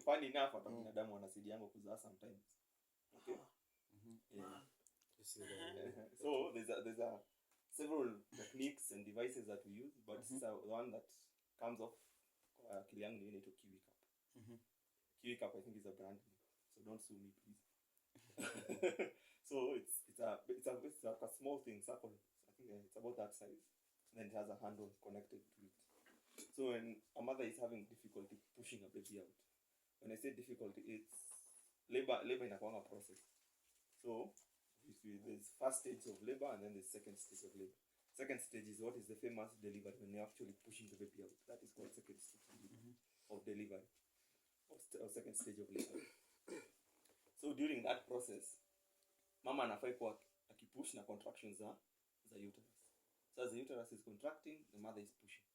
funny enough hata binadamu wanasaidiana kuzaa sometimes. Okay. Yeah. So there's a several techniques and devices that we use, but this is the one that comes off akili yangu ni inaitwa Kiwi Cup. Kiwi Cup I think is a brand name, so don't sue me please. So it's a small thing, circle. I think it's about that size. And then it has a handle connected to it. So when a mother is having difficulty pushing a baby out, when I say difficulty, it's labor inakuanga process. So there's first stage of labor and then the second stage of labor. Second stage is what is the famous delivery, when you're actually pushing the baby out. That is called second stage of delivery, or second stage of labor. So during that process, mama anafai kwa akipush na contractions za uterus. So as the uterus is contracting, the mother is pushing.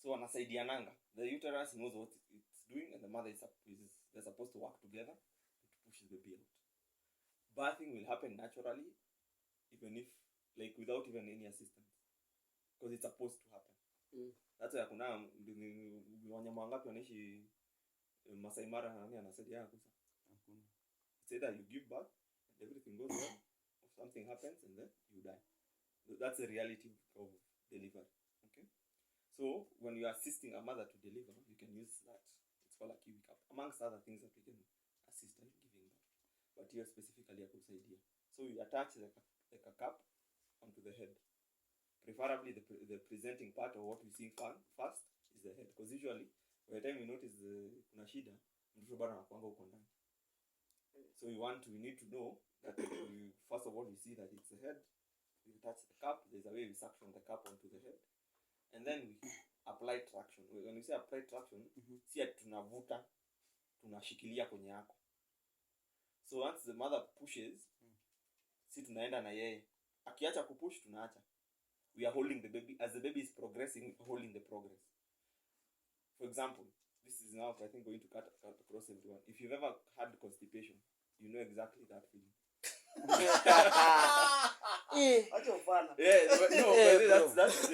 So anasaidiananga. The uterus knows what it's doing, and the mother they're supposed to work together to push the baby out. Birthing will happen naturally, even if without even any assistance, because it's supposed to happen. That's why kuna wanyama wangapi wanaishi Masai Mara nani anasaidia kusa. It's either you give birth and everything goes well, or something happens and then you die. That's the reality of delivery. Okay. So when you are assisting a mother to deliver, you can use that. It's called a Kiwi Cup, amongst other things that we can assist in giving birth. But here specifically a kusaidia. So you attach the cup onto the head. Preferably the presenting part of what we see first is the head, because usually by the time we notice kuna shida, mtoto bado anakuanga huko ndani. So we need to know that first of all we see that it's the head. We attach the cup. There's a way we suction the cup onto the head, and then we apply traction. When we say apply traction, si tunavuta, tunashikilia kwenye yako. So once the mother pushes, si tunaenda na yeye. Akiacha kupush tunaacha. We are holding the baby. As the baby is progressing, holding the progress. For example, this is now I think going to cut across everyone. If you've ever had constipation, you know exactly that feeling. That's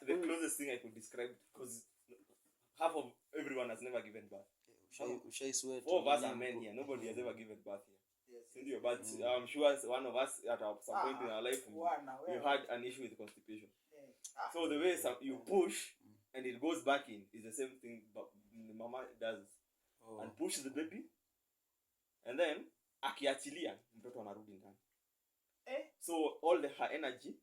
the closest thing I could describe, because half of everyone has never given birth. Four of us are men here. Nobody has ever given birth here. Yes. But I'm sure one of us at some point in our life we had an issue with constipation. So the way you push and it goes back in is the same thing, but the mama does and push the baby, and then akiachilia mtoto anarudi ndani. So all her energy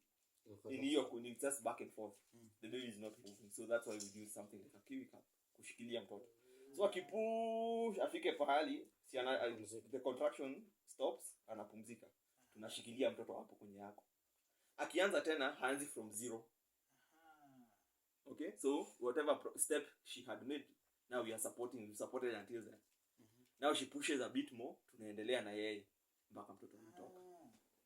in hiyo it's just back and forth. The baby is not moving. So that's why we use something like a Kiwi Cup kushikilia mtoto. So akipush afike pahali the contraction stops, anapumzika. Tunashikilia mtoto hapo kwenye yako. Akianza tena haanzi from zero. Okay? So whatever step she had made, now we supported until then. Now she pushes a bit more, tunaendelea na yeye mpaka mtoto anatoka.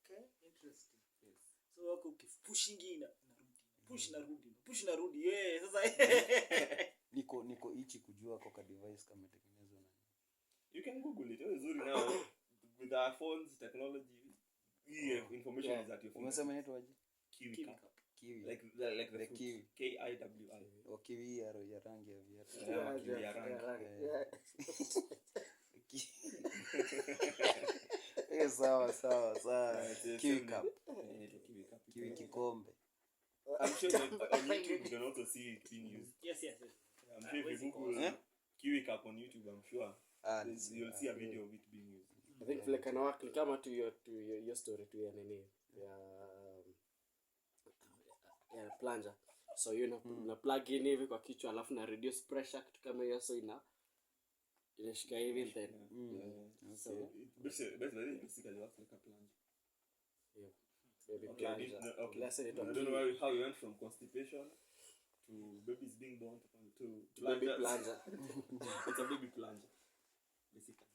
Okay, interesting. Yes. So wako pushing narudi. Push narudi. Sasa niko ichi kujua kwa device kama tengenezwa na. You can google it. It's very now with our phones technology. Information is at your phone. Umesema inaitwa aje? Kiwi Cup. Kiwi. Like the kiwi. KIWI. O kiwi ya rangi ya viatu. Kiwi ya rangi. Sawa. Kiwi Cup. Kiwi kikombe. I'm sure on YouTube you can also see it being used. Yes. I'm sure if you Google Kiwi Cup on YouTube, I'm sure you'll see a video of it being used. I think like an work kama to your story to ya nini ya plunger. So you na plug in hivi kwa kichwa alafu na reduce pressure kitu kama hiyo, so inashika hivi then. So basically works like a plunger. Yeah. Baby Okay. I don't know how you went from constipation to babies being born to baby plunger. It's a baby plunger, basically.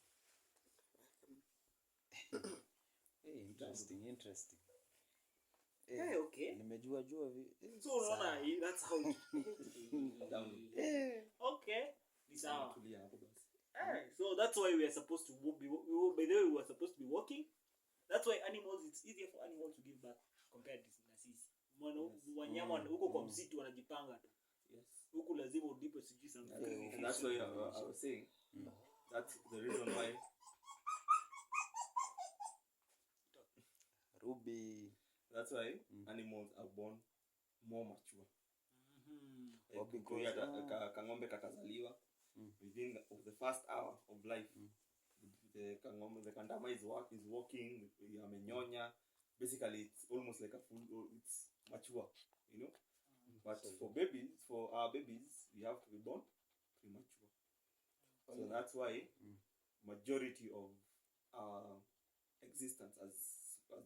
Interesting. Okay. Nimejua so unaona that's how okay. Ni sawa. So that's why we are supposed to be by the way we were supposed to be walking. That's why animals, it's easier for animals to give birth compared to sisi. Wanyama huko kwa msitu wanajipanga tu. Yes. Huko lazima udipe sijui something. And that's why I was saying That's the reason why. Ruby. That's why animals are born more mature. Because Kangombe katazaliwa within the first hour of life. The kandama is walking, amenyonya. Basically, it's almost like it's mature, you know. But for our babies, we have to be born premature. So that's why majority of our existence as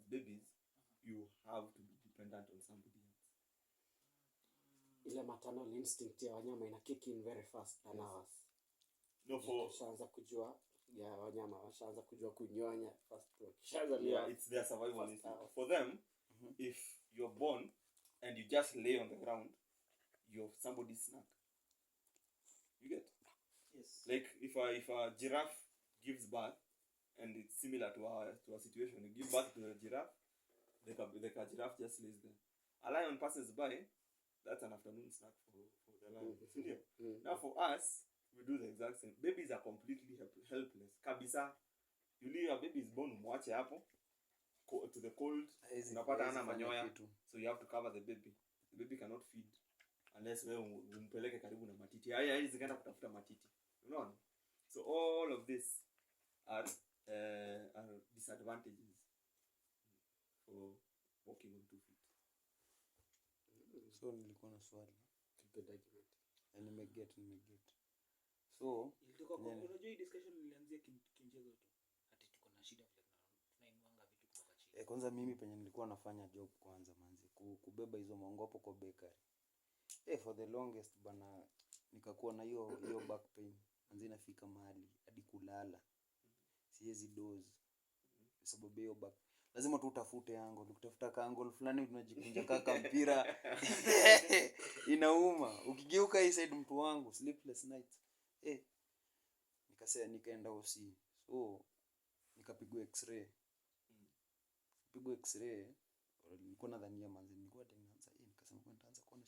babies, you have to be dependent on somebody else. Ile maternal instinct ya wanyama ina kick in very fast than ours. No, washaanza kujua wanyama washaanza kujua kunyonya fast. It's their survival instinct. For them, if you're born and you just lay on the ground, you're somebody's snack. You get? Yes. Like if a giraffe gives birth, and it's similar to our situation, you give birth to a giraffe, the giraffe just lays there. A lion passes by, that's an afternoon snack for the lion. Now for us, we do the exact same. Babies are completely helpless. Kabisa, you leave a baby's born, mwache hapo to the cold, unapata hana manyoya, so you have to cover the baby. The baby cannot feed unless wewe umpeleke karibu na matiti. Haya zikaenda kutafuta matiti. Unaona? So all of this are disadvantages for walking on 2 feet. So nilikuwa na swali. Nimeget. So unajua hii discussion ilianzia kimchezo tu. Ati tuko na shida vile tunainuanga vitu kutoka chini. Kwanza mimi penye nilikuwa nafanya job kwanza manzi kubeba hizo maongopo kwa bakery. For the longest bana nikakuwa na hiyo back pain. Manzi nafika mahali hadi kulala. Siwezi doze. Sababu hiyo back lazima tu utafute angle. Ukitafuta ka angle fulani unajikunja kaka mpira. Inauma. Ukigeuka hii side mtu wangu sleepless nights. Nikaenda hosi. So nikapigwa x-ray. Nilikuwa nadhania manzi nilikuwa nitaanza nikasema kwa nitaanza kuona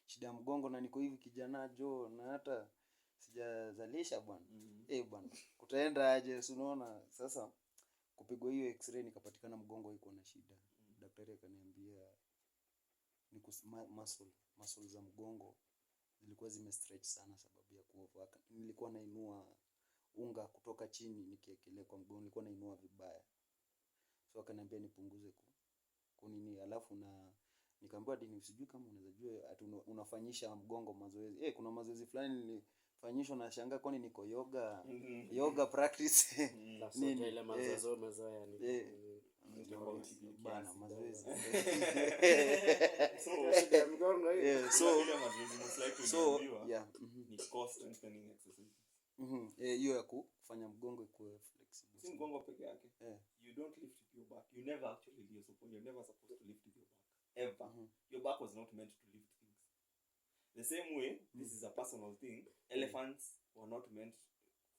shida ya mgongo na niko hivi kijana jo na hata sijazalisha bwana. Bwana kutaenda aje unaona sasa kupigwa hiyo x-ray nikapatikana mgongo iko na shida. Daktari akaniambia niko muscle za mgongo zilikuwa zimestretch sana sababu ya kuoverwork. Nilikuwa nainua unga kutoka chini nikiekelea kwa mgongo, nilikuwa nainua vibaya. So akaniambia nipunguze kunini alafu na nikaambiwa dini usijui kama unaweza jua ati unafanyisha mgongo mazoezi. Kuna mazoezi fulani nilifanyishwa na shanga kwani niko yoga practice. Nini ile mazoezi ni bana mazoezi. So ni core strengthening exercise. Hiyo ya kufanya mgongo ikuwe flexible. Si mgongo peke yake. You don't lift with your back. You never actually you're never supposed to lift with your back ever. Your back was not meant to lift things. The same way, this is a personal thing. Elephants were not meant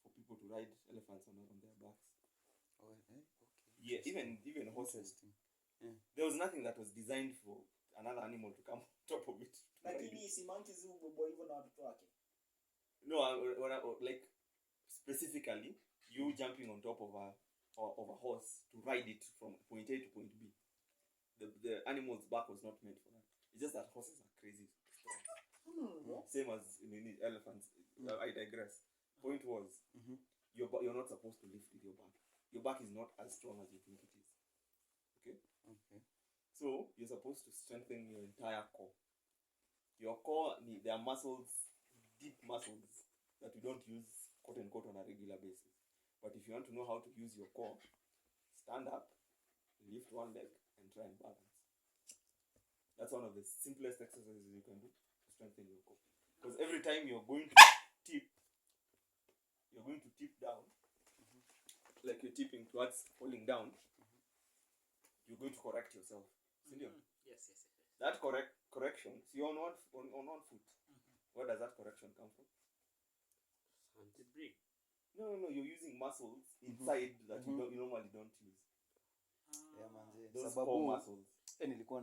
for people to ride elephants on their backs. Okay. Yeah, even horses. There was nothing that was designed for another animal to come on top of it. Lakini si monkeys hubo hivyo na watoto wake. No, like specifically you jumping on top of a horse to ride it from point A to point B. The animal's back was not meant for that. It's just that horses are crazy. Same as elephants. I digress. Point was, you're not supposed to lift with your back. Your back is not as strong as you think it is. Okay. So you're supposed to strengthen your entire core. Your core, there are muscles, deep muscles that you don't use quote unquote on a regular basis. But if you want to know how to use your core, stand up, lift one leg, and try and balance. That's one of the simplest exercises you can do to strengthen your core. Because every time you're going to tip down, like you're tipping towards falling down, you're going to correct yourself. Yes. That correction, so you're on one foot. Where does that correction come from? The brain. No, you're using muscles inside that you normally don't use. Those core muscles. Nilikuwa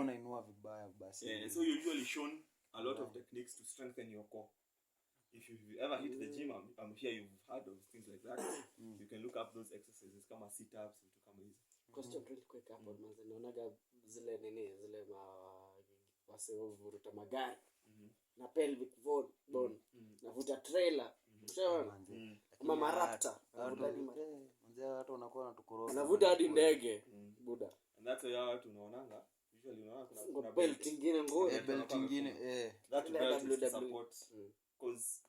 nainua vibaya basi. So you're usually shown a lot of techniques to strengthen your core. if you ever hit the gym, I'm sure you've heard of things like that. You can look up those exercises kama sit-ups, vitu kama hizo. Question really quick hapo manze, naonaga zile wasevuruta magari na pelvic bone navuta trailer kama marapta manze watu wanakuwa wanatukoroga navuta hadi ndege buda. And that's why watu unaonanga usually unaona kuna belt ingine ngoja belt ingine that belt is to support because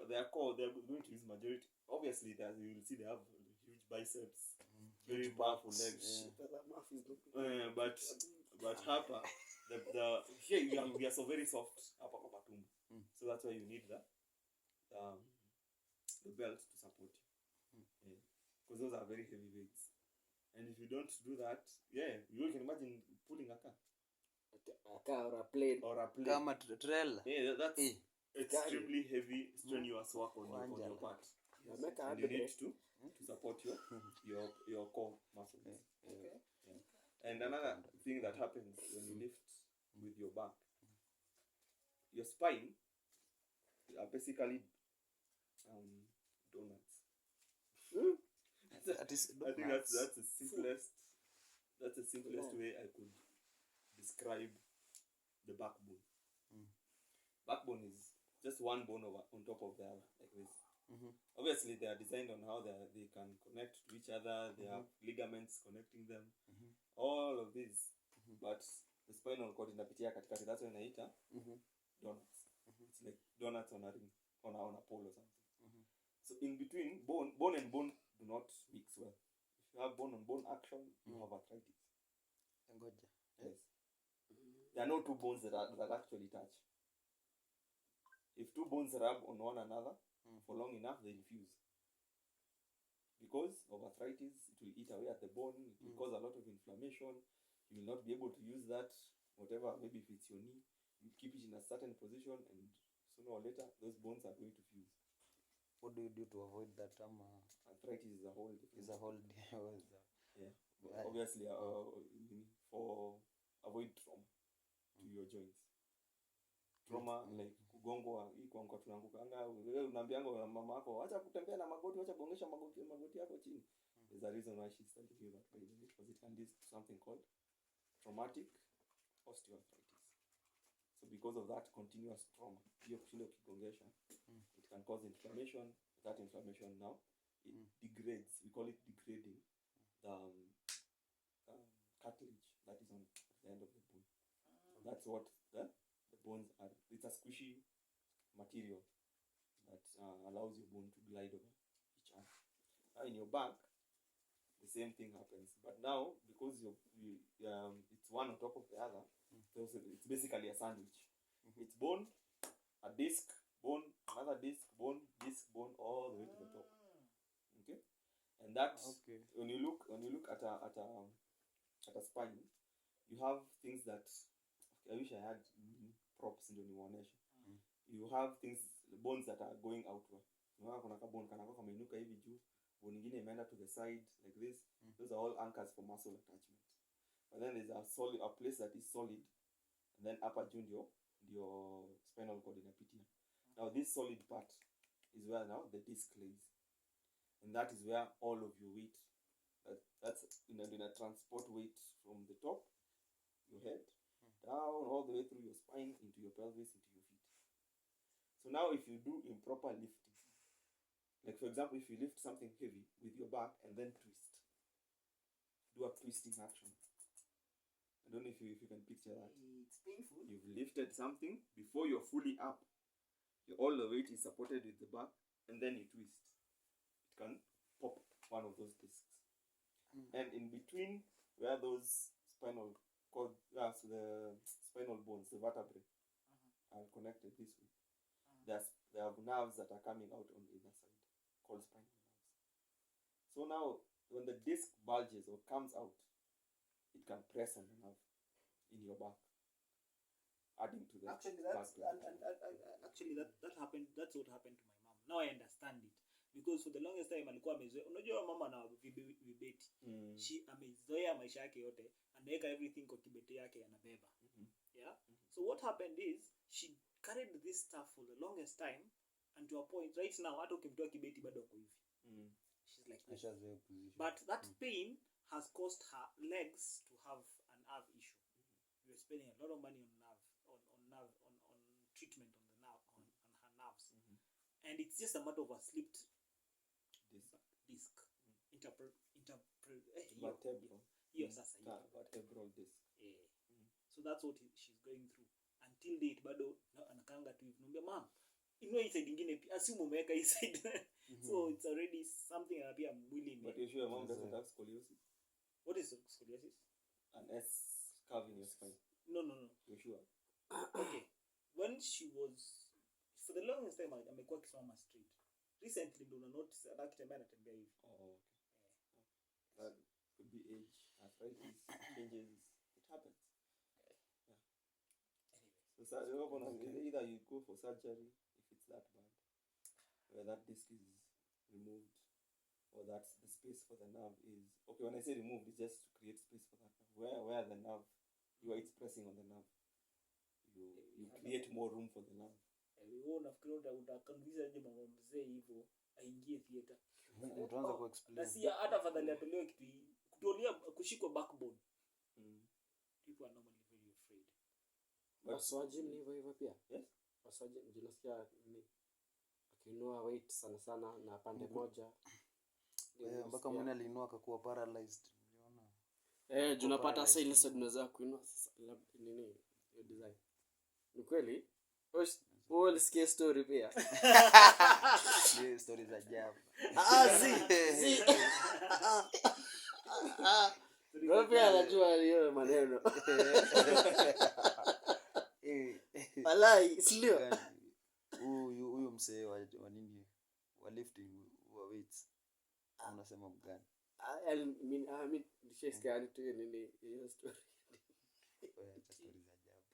their core they're going to use majority. Obviously that you will see they have huge biceps, very powerful legs. But hapa the here we are so very soft hapa kwa matumbo. So that's why you need the belt to support you. Because those are very heavy weights. And if you don't do that, you can imagine pulling a car or a plane kama trailer. That's extremely heavy, strenuous work on your part. And you need to support your core muscles. Okay. And another thing that happens when you lift with your back, your spine are basically donuts. I think that's the simplest way I could describe the backbone. Backbone is just one bone on top of the other, like this. Obviously they are designed on how they can connect to each other. They have ligaments connecting them, all of these, but the spinal cord inapitia katikati. That's when I eat donuts. It's like donuts on a ring, on a pole or something. So in between, bone and bone do not mix well. If you have bone on bone action, you have arthritis. Yes. There are no two bones that actually touch. If two bones rub on one another for long enough, they fuse. Because of arthritis, it will eat away at the bone. It will cause a lot of inflammation. You will not be able to use that, whatever, maybe if it's your knee, you keep it in a certain position, and sooner or later, those bones are going to fuse. What do you do to avoid that? Arthritis is a whole deal. Obviously, for avoid trauma to your joints. Trauma like kugongwa, hii kwa tunaangukanga, wewe unaambianga mama yako acha kutembea na magoti, acha kuongesha magoti yako chini. There's a reason why she started doing that, by the way, because it can lead to something called traumatic osteoarthritis. So because of that continuous trauma, hiyo kushinda ukigongesha, it can cause inflammation. That inflammation now it degrades. We call it degrading the cartilage that is on the end of the bone. So that's what the bones are. It's a squishy material that allows your bone to glide over each other. Now in your back, the same thing happens, but now because it's one on top of the other, it's basically a sandwich. It's bone, a disc, bone, another disc, bone, all the way to the top. Okay, and that's when you look at a spine, you have things that I wish I had props in the nation. You have things, bones that are going outward. Unaona kuna kabone kanako kameinuka hivi juu, bone nyingine imeenda to the side like this. Those are all anchors for muscle attachment. But then there's a place that is solid, and then upper junior, your spinal cord inapitia. Now this solid part is where now the disc lays, and that is where all of your weight, that's in a transport weight from the top, your head, down all the way through your spine, into your pelvis, into your feet. So now if you do improper lifting, like for example, if you lift something heavy with your back and then twist, do a twisting action. I don't know if you can picture that. It's painful. You've lifted something before you're fully up. All the weight is supported with the back, and then you twist. It can pop one of those discs. And in between where those spinal cord, so the spinal bones, the vertebrae, are connected this way, they have nerves that are coming out on either side, called spinal nerves. So now, when the disc bulges or comes out, it can press on the nerve in your back, adding to the that happened. That's what happened to my mom. Now I understand it, because for the longest time alikuwa amezoea, unajua mama na vibeti, she amezoea maisha yake yote, anaweka everything kwa kibeti yake anabeba. Yeah. So what happened is she carried this stuff for the longest time, and to a point right now hata ukimtoa kibeti bado uko hivi. She's like this. But that pain has caused her legs to have an nerve issue. We're spending a lot of money on treatment on the nerve on her nerves. And it's just a matter of a slipped disc. Vertebral disc. So that's what she's going through until date bado anakanga tu hivi. Niambia mom, hii side nyingine pia assume umeweka hii side. So it's already something pia mwili. But you sure mom doesn't have scoliosis? What is scoliosis? An S curve in your spine. No. You sure? Okay. When she was for the longest time amekuwa kisimama straight. Recently ndo notice anatembea hivi. Okay. That could be age, arthritis, changes. It happens. So either you go for surgery if it's that bad, where that disc is removed, or that the space for the nerve is okay. When I say removed, it's just to create space for that nerve. Where the nerve, it's pressing on the nerve, you create more room for the nerve. Wewe unafikiri utakangiza je mama mzee hivyo aingie theater? Utaanza ku explain. Na si hata fadhali atolewe kitu kutolia kushikwa backbone. People are normally very afraid. Waswaji ni hivyo pia. Yes. Waswaji unasikia ni akiinua weight sana na pande moja. Mpaka mwana aliinua akakuwa paralyzed. Unaona? Tunapata sasa ile side unaweza kuinua sasa nini hiyo design. Ni kweli? Wewe sikia story pia. Ni stories za ajabu. Wewe pia unajua hiyo maneno. Walai, sio. Huyu msee wa nini? Wa lifting wa weights. Unasema mgani? I mean nishasikia tu nini hiyo story. Stories za ajabu.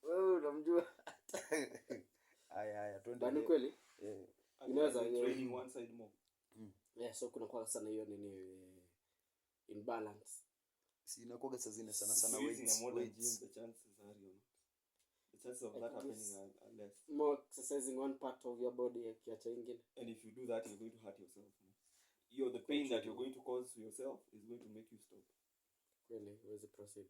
Wewe unamjua? Haya, twende. Bado kweli? Inaweza training one side more. So kuna kwa sana hiyo nini imbalance. Si inakuwa saa zingine sana weights. The chances of that happening are less. More exercising one part of your body kiacha ingine. And if you do that, you're going to hurt yourself more. The pain that you're going to cause to yourself is going to make you stop. Really, where's the proceed?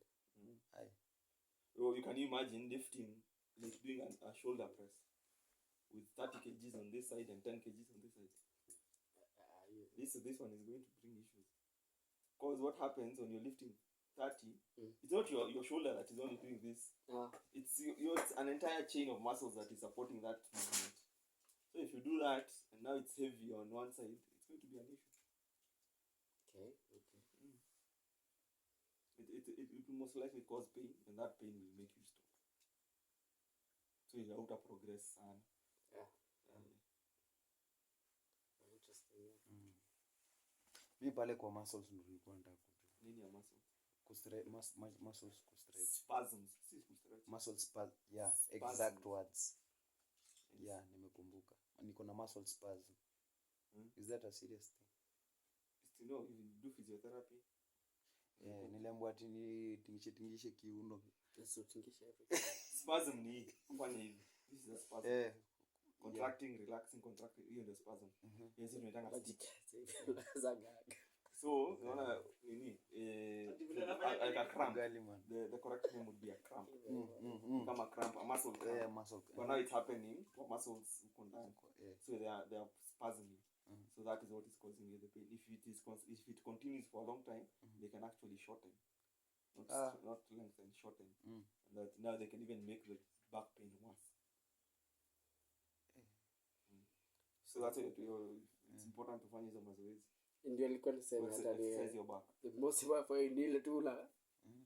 So you can imagine lifting, like doing a shoulder press with 30 kgs on this side and 10 kgs on this side. This one is going to bring issues. Because what happens when you're lifting 30, it's not your shoulder that is only doing this. It's an entire chain of muscles that is supporting that movement. So if you do that, and now it's heavy on one side, it's going to be an issue. Okay. It will most likely cause pain, and that pain will make you stop. So you have to progress and Interesting. Mimi pale kwa muscles nilikuwa nataka kujua. Nini ya muscle? Muscles kustretch. Spasms. Muscle spasm. Yeah, exact words. Yeah, nimekumbuka. Niko na muscle spasm. Is that a serious thing? If you do physiotherapy. Niliambiwa ati tingishe kiuno. Sio tingishe hapo. Spasm ni kufanya hivi. This is a spasm. Contracting, relaxing, contracting. Hiyo ndio spasm. Yes, tunaitanga stick. So, unaona nini? Like a cramp. The correct name would be a cramp. Kama cramp, a muscle cramp. Muscle. But now it's happening for muscles condensed. So they are spasming. So that is what is causing you the pain. If it continues for a long time, they can actually shorten. Not lengthen, shorten. And that now they can even make the back pain worse. So that's it. It's important to find hizo mazoezi. Ndio alikuwa nisema hata ni exercise your back. The most important ni ile tu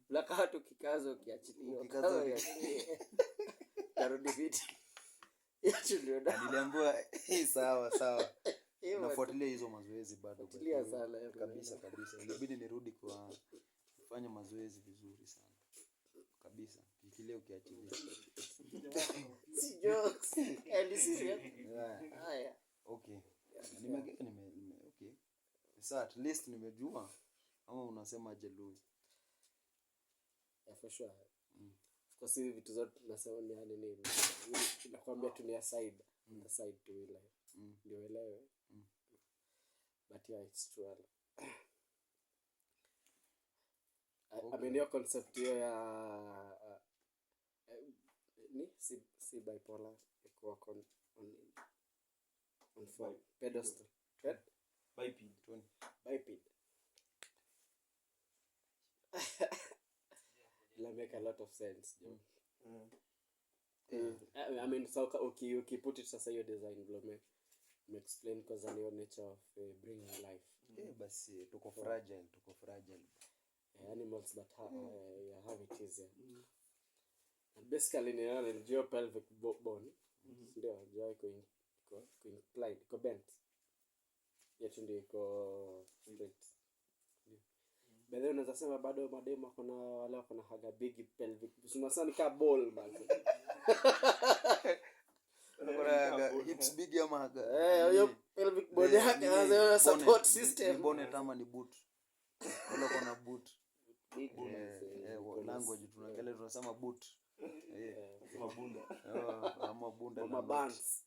la kato kikazo kiachiliwa. Karudi viti. Niliambiwa sawa. Nafuatilia hizo mazoezi bado kabisa. Inabidi nirudi kwa kufanya mazoezi vizuri sana. Kabisa. Ikileo kiachilia. Si jokes. Ni serious. Haya. Okay. Okay. Sasa at least nimejua ama unasema jelui. For sure. Kwa sababu vitu zote tunasema ni nini? Nakwambia tu ni aside. on the side to ile ndio elewe. But yeah, it's true. I mean your concept hiyo ya si bipolar iko on form pedestal biped. It'll make a lot of sense, Joe. I mean, so okay, put it sasa hiyo design vile explain because of the nature of bringing life. Basi tuko fragile. Animals that have it easier. And basically ni your pelvic bone. Ndio joy iko implied, iko bent. Yetu ndio iko straight. Bado unaweza sema bado mademo kuna wale wako na haga big pelvic. Unasema ni ka ball bana. Kuna hips big ama haga. Hiyo pelvic bone yake ana support system. Bone kama ni boot. Wala kuna boot. Language tunaangalia tunasema boot. Kama bunda. Ama bunda. Ama bands.